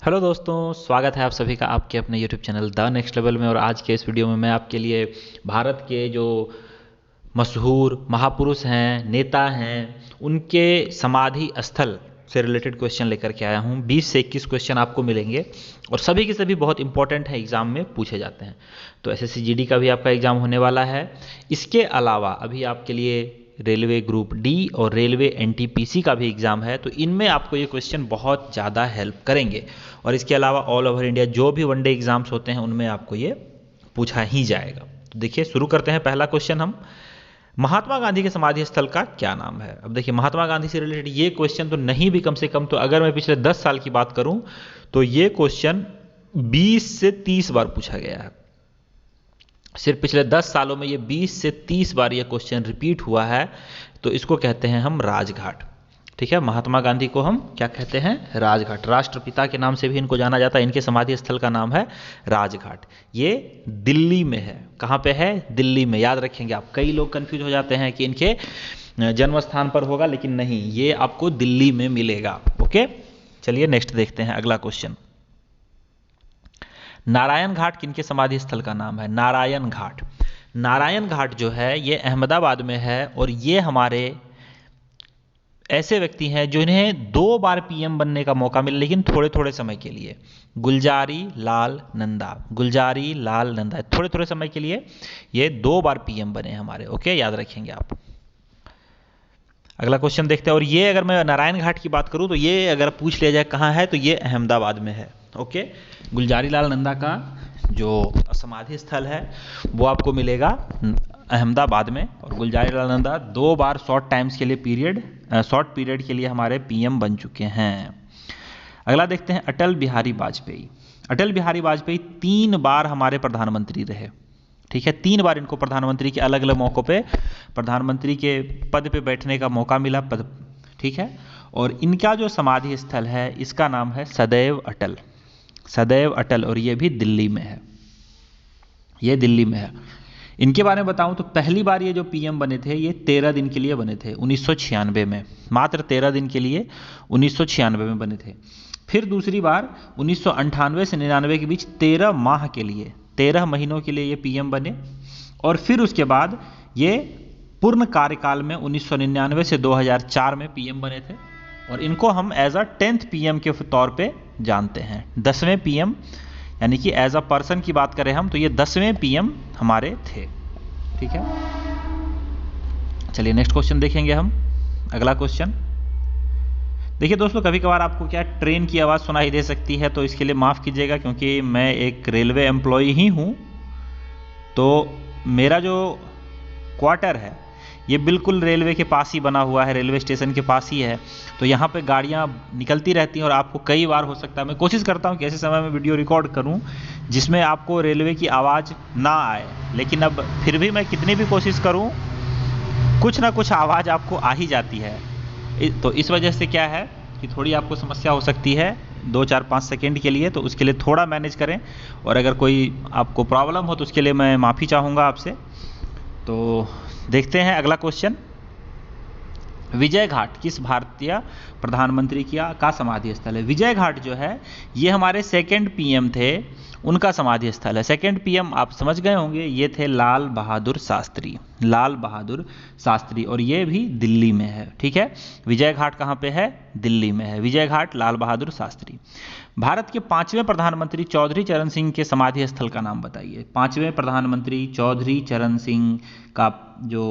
Hello दोस्तों, स्वागत है आप सभी का आपके अपने YouTube channel the next level में। और आज के इस वीडियो में मैं आपके लिए भारत के जो मशहूर महापुरुष हैं, नेता हैं, उनके समाधि स्थल से रिलेटेड क्वेश्चन लेकर के आया हूँ। 20 से 21 क्वेश्चन आपको मिलेंगे और सभी के सभी बहुत इंपॉर्टेंट हैं, एग्जाम में पूछे जाते हैं। तो एसएससी जीडी का भी आपका एग्जाम होने वाला है। इसके अलावा अभी आपके लिए रेलवे ग्रुप डी और रेलवे एनटीपीसी का भी एग्ज़ाम है, तो इनमें आपको ये क्वेश्चन बहुत ज़्यादा हेल्प करेंगे। और इसके अलावा ऑल ओवर इंडिया जो भी वनडे एग्ज़ाम्स होते हैं उनमें आपको ये पूछा ही जाएगा। तो देखिए, शुरू करते हैं। पहला क्वेश्चन हम, महात्मा गांधी के समाधि स्थल का क्या नाम है? अब देखिए, महात्मा गांधी से रिलेटेड ये क्वेश्चन तो नहीं भी कम से कम, तो अगर मैं पिछले 10 साल की बात करूं तो ये क्वेश्चन 20 से 30 बार पूछा गया है। सिर्फ पिछले 10 सालों में ये 20 से 30 बार ये क्वेश्चन रिपीट हुआ है। तो इसको कहते हैं हम राजघाट। ठीक है, महात्मा गांधी को हम क्या कहते हैं? राजघाट। राष्ट्रपिता के नाम से भी इनको जाना जाता है। इनके समाधि स्थल का नाम है राजघाट। ये दिल्ली में है। कहाँ पे है? दिल्ली में। याद रखेंगे आप। कई लोग कंफ्यूज हो जाते हैं कि इनके जन्म स्थान पर होगा, लेकिन नहीं, ये आपको दिल्ली में मिलेगा। ओके, चलिए नेक्स्ट देखते हैं। अगला क्वेश्चन, नारायण घाट किनके समाधि स्थल का नाम है? नारायण घाट। नारायण घाट जो है ये अहमदाबाद में है और ये हमारे ऐसे व्यक्ति हैं जिन्हें 2 बार पीएम बनने का मौका मिला, लेकिन थोड़े थोड़े समय के लिए। गुलजारी लाल नंदा। गुलजारी लाल नंदा थोड़े थोड़े समय के लिए ये 2 बार पीएम बने हमारे। ओके, याद रखेंगे आप। अगला क्वेश्चन देखते हैं। और ये अगर मैं नारायण घाट की बात करूं तो ये अगर पूछ लिया जाए कहाँ है, तो ये अहमदाबाद में है। ओके, गुलजारी लाल नंदा का जो समाधि स्थल है वो आपको मिलेगा अहमदाबाद में। और गुलजारी लाल नंदा 2 बार शॉर्ट पीरियड के लिए हमारे पीएम बन चुके हैं। अगला देखते हैं, अटल बिहारी वाजपेयी। अटल बिहारी वाजपेयी 3 बार हमारे प्रधानमंत्री रहे। ठीक है, 3 बार इनको प्रधानमंत्री के अलग अलग मौक़ों पे प्रधानमंत्री के पद पे बैठने का मौका मिला। ठीक है, और इनका जो समाधि स्थल है इसका नाम है सदैव अटल। सदैव अटल, और ये भी दिल्ली में है। ये दिल्ली में है। इनके बारे में बताऊं तो पहली बार ये जो पीएम बने थे ये 13 दिन के लिए बने थे 1996 में। मात्र 13 दिन के लिए 1996 में बने थे। फिर दूसरी बार 1998 से 99 के बीच 13 माह के लिए, 13 महीनों के लिए ये पीएम बने। और फिर उसके बाद ये पूर्ण कार्यकाल में 1999 से 2004 में पीएम बने थे। और इनको हम एज अ 10th पीएम के तौर पे जानते हैं। 10वें पीएम, यानी कि एज अ पर्सन की बात करें हम तो ये 10वें पीएम हमारे थे। ठीक है, चलिए नेक्स्ट क्वेश्चन देखेंगे हम। अगला क्वेश्चन देखिए दोस्तों, कभी कभार आपको क्या ट्रेन की आवाज़ सुनाई दे सकती है, तो इसके लिए माफ़ कीजिएगा, क्योंकि मैं एक रेलवे एम्प्लॉय ही हूँ। तो मेरा जो क्वार्टर है ये बिल्कुल रेलवे के पास ही बना हुआ है, रेलवे स्टेशन के पास ही है। तो यहाँ पे गाड़ियाँ निकलती रहती हैं और आपको कई बार हो सकता है, मैं कोशिश करता हूँ कि ऐसे समय में वीडियो रिकॉर्ड करूँ जिसमें आपको रेलवे की आवाज़ ना आए, लेकिन अब फिर भी मैं कितनी भी कोशिश करूँ कुछ ना कुछ आवाज़ आपको आ ही जाती है। तो इस वजह से क्या है कि थोड़ी आपको समस्या हो सकती है 2, 4, 5 सेकेंड के लिए, तो उसके लिए थोड़ा मैनेज करें। और अगर कोई आपको प्रॉब्लम हो तो उसके लिए मैं माफ़ी चाहूँगा आपसे। तो देखते हैं अगला क्वेश्चन, विजय घाट किस भारतीय प्रधानमंत्री का समाधि स्थल है? विजय घाट जो है ये हमारे 2nd पीएम थे, उनका समाधि स्थल है। 2nd पीएम आप समझ गए होंगे, ये थे लाल बहादुर शास्त्री। लाल बहादुर शास्त्री, और ये भी दिल्ली में है। ठीक है, विजय घाट कहाँ पे है? दिल्ली में है विजय घाट, लाल बहादुर शास्त्री। भारत के 5वें प्रधानमंत्री चौधरी चरण सिंह के समाधि स्थल का नाम बताइए। 5वें प्रधानमंत्री चौधरी चरण सिंह का जो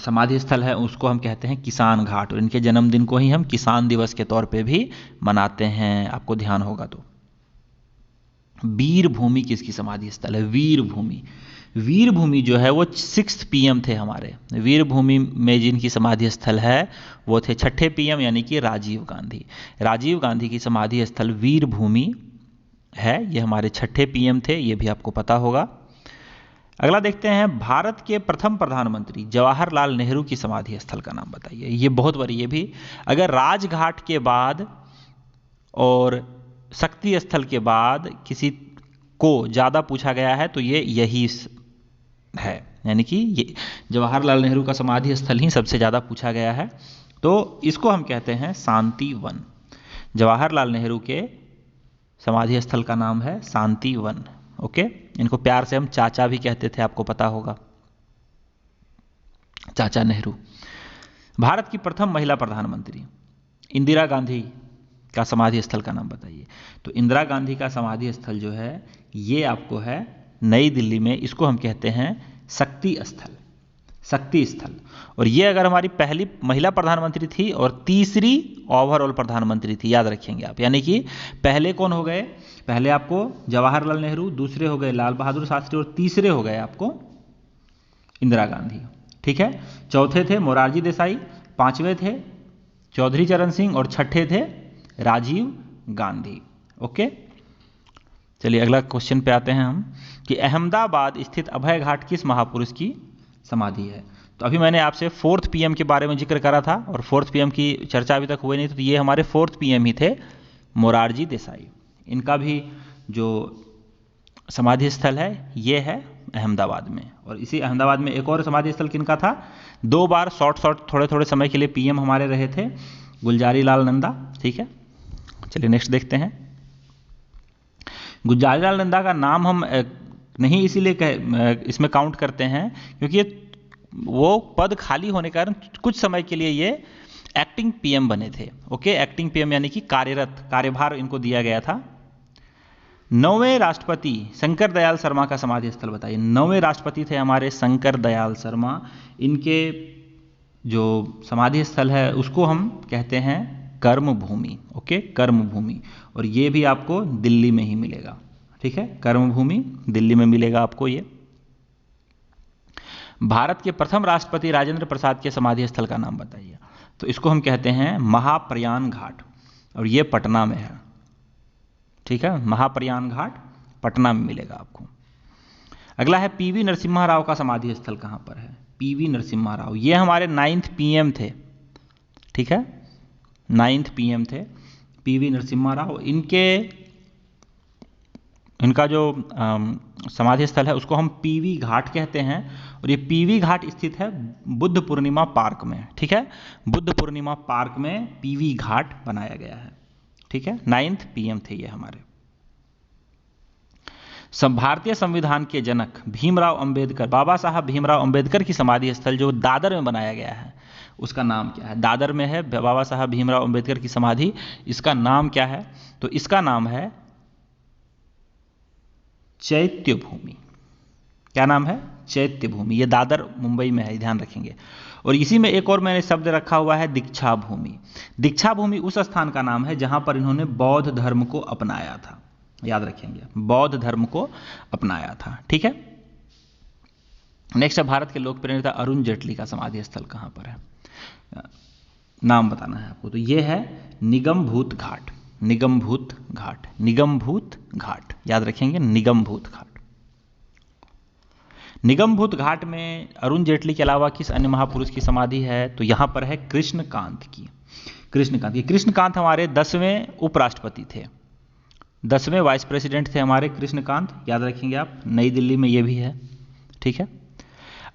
समाधि स्थल है उसको हम कहते हैं किसान घाट। और इनके जन्मदिन को ही हम किसान दिवस के तौर पे भी मनाते हैं, आपको ध्यान होगा तो। वीर भूमि किसकी समाधि स्थल है? वीर भूमि। वीर भूमि जो है वो 6th पीएम थे हमारे। वीर भूमि में जिनकी समाधि स्थल है वो थे 6ठे पीएम, यानी कि राजीव गांधी। राजीव गांधी की समाधि स्थल वीर भूमि है। ये हमारे 6ठे पीएम थे, ये भी आपको पता होगा। अगला देखते हैं, भारत के प्रथम प्रधानमंत्री जवाहरलाल नेहरू की समाधि स्थल का नाम बताइए। ये बहुत बड़ी, ये भी अगर राजघाट के बाद और शक्ति स्थल के बाद किसी को ज़्यादा पूछा गया है तो ये यही है, यानी कि ये जवाहरलाल नेहरू का समाधि स्थल ही सबसे ज़्यादा पूछा गया है। तो इसको हम कहते हैं शांति वन। जवाहरलाल नेहरू के समाधि स्थल का नाम है शांतिवन। ओके, इनको प्यार से हम चाचा भी कहते थे, आपको पता होगा, चाचा नेहरू। भारत की प्रथम महिला प्रधानमंत्री इंदिरा गांधी का समाधि स्थल का नाम बताइए। तो इंदिरा गांधी का समाधि स्थल जो है ये आपको है नई दिल्ली में, इसको हम कहते हैं शक्ति स्थल, शक्ति स्थल। और ये अगर हमारी पहली महिला प्रधानमंत्री थी और तीसरी ओवरऑल प्रधानमंत्री थी, याद रखेंगे आप। यानी कि पहले कौन हो गए, पहले आपको जवाहरलाल नेहरू, दूसरे हो गए लाल बहादुर शास्त्री और तीसरे हो गए आपको इंदिरा गांधी। ठीक है, चौथे थे मोरारजी देसाई, पांचवें थे चौधरी चरण सिंह और छठे थे राजीव गांधी। ओके, चलिए अगला क्वेश्चन पे आते हैं हम कि अहमदाबाद स्थित अभय घाट किस महापुरुष की समाधि है। तो अभी मैंने आपसे 4th PM के बारे में जिक्र करा था और 4th PM की चर्चा अभी तक हुई नहीं, तो ये हमारे 4th PM ही थे, मोरारजी देसाई। इनका भी जो समाधि स्थल है ये है अहमदाबाद में। और इसी अहमदाबाद में एक और समाधि स्थल किनका था, 2 बार शॉर्ट थोड़े थोड़े समय के लिए PM हमारे रहे थे, गुलजारी लाल नंदा। ठीक है, चलिए नेक्स्ट देखते हैं। गुलजारी लाल नंदा का नाम हम नहीं इसीलिए इसमें काउंट करते हैं क्योंकि वो पद खाली होने के कारण कुछ समय के लिए ये एक्टिंग PM बने थे। ओके, एक्टिंग PM यानी कि कार्यरत, कार्यभार इनको दिया गया था। 9वें राष्ट्रपति शंकर दयाल शर्मा का समाधि स्थल बताइए। 9वें राष्ट्रपति थे हमारे शंकर दयाल शर्मा, इनके जो समाधि स्थल है उसको हम कहते हैं कर्मभूमि। ओके, कर्मभूमि, और ये भी आपको दिल्ली में ही मिलेगा। ठीक है, कर्मभूमि दिल्ली में मिलेगा आपको ये। भारत के प्रथम राष्ट्रपति राजेंद्र प्रसाद के समाधि स्थल का नाम बताइए। तो इसको हम कहते हैं महाप्रयाण घाट, और ये पटना में है। ठीक है, महाप्रयाण घाट पटना में मिलेगा आपको। अगला है PV नरसिम्हा राव का समाधि स्थल कहां पर है। PV नरसिम्हा राव ये हमारे 9th PM थे। ठीक है, 9th PM थे PV नरसिम्हा राव। इनका जो समाधि स्थल है उसको हम PV घाट कहते हैं, और ये PV घाट स्थित है बुद्ध पूर्णिमा पार्क में। ठीक है, बुद्ध पूर्णिमा पार्क में PV घाट बनाया गया है। ठीक है, 9th PM थे ये हमारे। भारतीय संविधान के जनक भीमराव अंबेडकर, बाबा साहब भीमराव अंबेडकर की समाधि स्थल जो दादर में बनाया गया है उसका नाम क्या है। दादर में है बाबा साहब भीमराव अंबेडकर की समाधि, इसका नाम क्या है। तो इसका नाम है चैत्य भूमि। क्या नाम है, चैत्य भूमि। ये दादर मुंबई में है, ध्यान रखेंगे। और इसी में एक और मैंने शब्द रखा हुआ है दीक्षा भूमि। दीक्षा भूमि उस स्थान का नाम है जहां पर इन्होंने बौद्ध धर्म को अपनाया था, याद रखेंगे, बौद्ध धर्म को अपनाया था। ठीक है, नेक्स्ट है भारत के लोकप्रिय नेता अरुण जेटली का समाधि स्थल कहां पर है, नाम बताना है आपको। तो यह है निगमभूत घाट, निगमभूत घाट, निगमभूत घाट, याद रखेंगे, निगमभूत घाट। निगमभूत घाट में अरुण जेटली के अलावा किस अन्य महापुरुष की समाधि है। तो यहां पर है कृष्णकांत की। कृष्णकांत हमारे 10वें उपराष्ट्रपति थे, 10वें वाइस प्रेसिडेंट थे हमारे कृष्णकांत, याद रखेंगे आप, नई दिल्ली में ये भी है। ठीक है,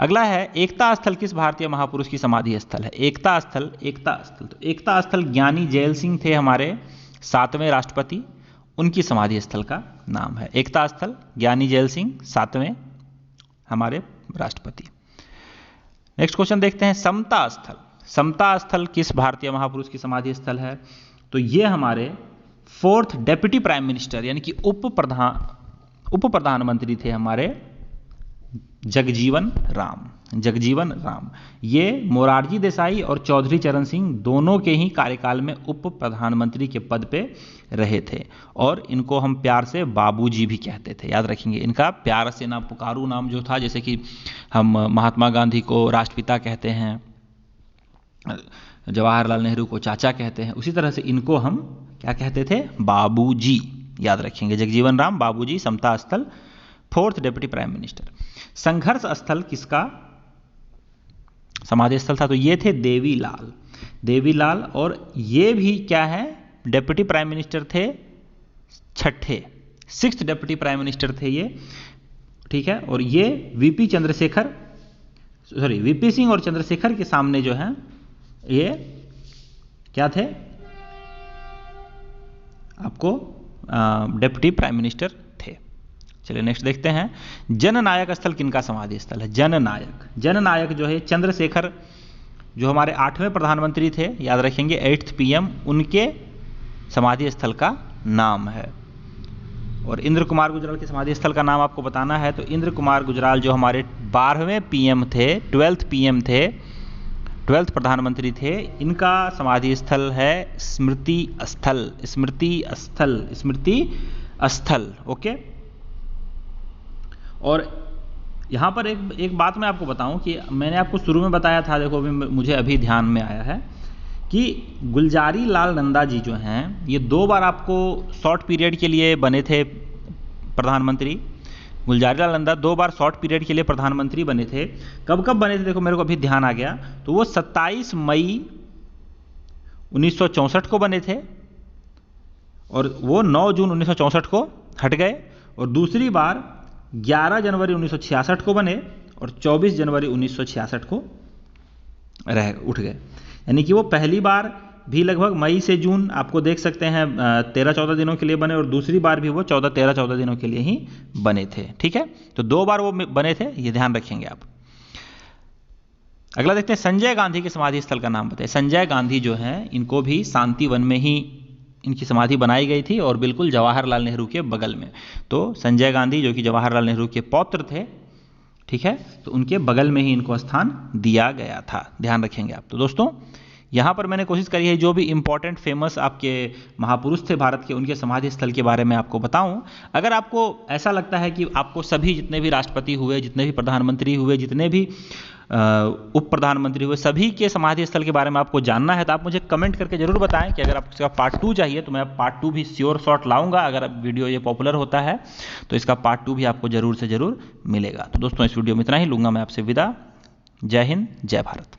अगला है एकता स्थल किस भारतीय महापुरुष की समाधि स्थल है। एकता स्थल, तो एकता स्थल ज्ञानी जैल सिंह थे हमारे 7वें राष्ट्रपति, उनकी समाधि स्थल का नाम है एकता स्थल, ज्ञानी जैल सिंह 7वें हमारे राष्ट्रपति। नेक्स्ट क्वेश्चन देखते हैं, समता स्थल, समता स्थल किस भारतीय महापुरुष की समाधि स्थल है। तो ये हमारे 4th डेप्यूटी प्राइम मिनिस्टर यानी कि उप प्रधानमंत्री थे हमारे जगजीवन राम। ये मोरारजी देसाई और चौधरी चरण सिंह दोनों के ही कार्यकाल में उप प्रधानमंत्री के पद पे रहे थे, और इनको हम प्यार से बाबूजी भी कहते थे, याद रखेंगे। इनका प्यार से ना पुकारू नाम जो था, जैसे कि हम महात्मा गांधी को राष्ट्रपिता कहते हैं, जवाहरलाल नेहरू को चाचा कहते हैं, उसी तरह से इनको हम क्या कहते थे, बाबूजी, याद रखेंगे। जगजीवन राम, बाबूजी, समता स्थल, 4th डेप्यूटी प्राइम मिनिस्टर। संघर्ष स्थल किसका समाधि स्थल था। तो ये थे देवीलाल, और ये भी क्या है, डेप्यूटी प्राइम मिनिस्टर थे, 6th डेप्यूटी प्राइम मिनिस्टर थे ये। ठीक है, और ये वीपी सिंह और चंद्रशेखर के सामने जो है ये क्या थे, आपको डिप्टी प्राइम मिनिस्टर थे। चलिए नेक्स्ट देखते हैं, जननायक स्थल किनका समाधि स्थल है? जननायक जो है चंद्रशेखर, जो हमारे 8वें प्रधानमंत्री थे, याद रखेंगे 8th PM, उनके समाधि स्थल का नाम है। और इंद्र कुमार गुजराल के समाधि स्थल का नाम आपको बताना है, तो इंद्र कुमार गुजराल जो हमारे 12वें PM थे, 12th PM थे, 12th प्रधानमंत्री थे, इनका समाधि स्थल है स्मृति स्थल। ओके। और यहाँ पर एक बात मैं आपको बताऊं कि मैंने आपको शुरू में बताया था, देखो मुझे अभी ध्यान में आया है कि गुलजारी लाल नंदा जी जो हैं, ये 2 बार आपको शॉर्ट पीरियड के लिए बने थे प्रधानमंत्री। गुलजारी लाल नंदा 2 बार शॉर्ट पीरियड के लिए प्रधानमंत्री बने थे। कब बने थे? देखो मेरे को अभी ध्यान आ गया, तो वो 27 मई 1964 को बने थे, और वो 9 जून 1964 को हट गए, और दूसरी बार 11 जनवरी 1966 को बने, और 24 जनवरी 1966 को उठ गए। यानी कि वो पहली बार भी लगभग मई से जून आपको देख सकते हैं 13-14 दिनों के लिए बने, और दूसरी बार भी वो 13-14 दिनों के लिए ही बने थे। ठीक है, तो 2 बार वो बने थे, ये ध्यान रखेंगे आप। अगला देखते हैं, संजय गांधी के समाधि स्थल का नाम बताइए। संजय गांधी जो हैं, इनको भी शांति वन में ही इनकी समाधि बनाई गई थी, और बिल्कुल जवाहरलाल नेहरू के बगल में। तो संजय गांधी जो कि जवाहरलाल नेहरू के पौत्र थे, ठीक है, तो उनके बगल में ही इनको स्थान दिया गया था, ध्यान रखेंगे आप। तो दोस्तों यहाँ पर मैंने कोशिश करी है जो भी इंपॉर्टेंट फेमस आपके महापुरुष थे भारत के, उनके समाधि स्थल के बारे में आपको बताऊं। अगर आपको ऐसा लगता है कि आपको सभी जितने भी राष्ट्रपति हुए, जितने भी प्रधानमंत्री हुए, जितने भी उप प्रधानमंत्री हुए, सभी के समाधि स्थल के बारे में आपको जानना है, तो आप मुझे कमेंट करके जरूर बताएं कि अगर आपको इसका पार्ट 2 चाहिए तो मैं पार्ट 2 भी श्योर शॉर्ट लाऊंगा। अगर वीडियो ये पॉपुलर होता है तो इसका पार्ट 2 भी आपको जरूर से जरूर मिलेगा। तो दोस्तों इस वीडियो में इतना ही, लूंगा मैं आपसे विदा। जय हिंद, जय भारत।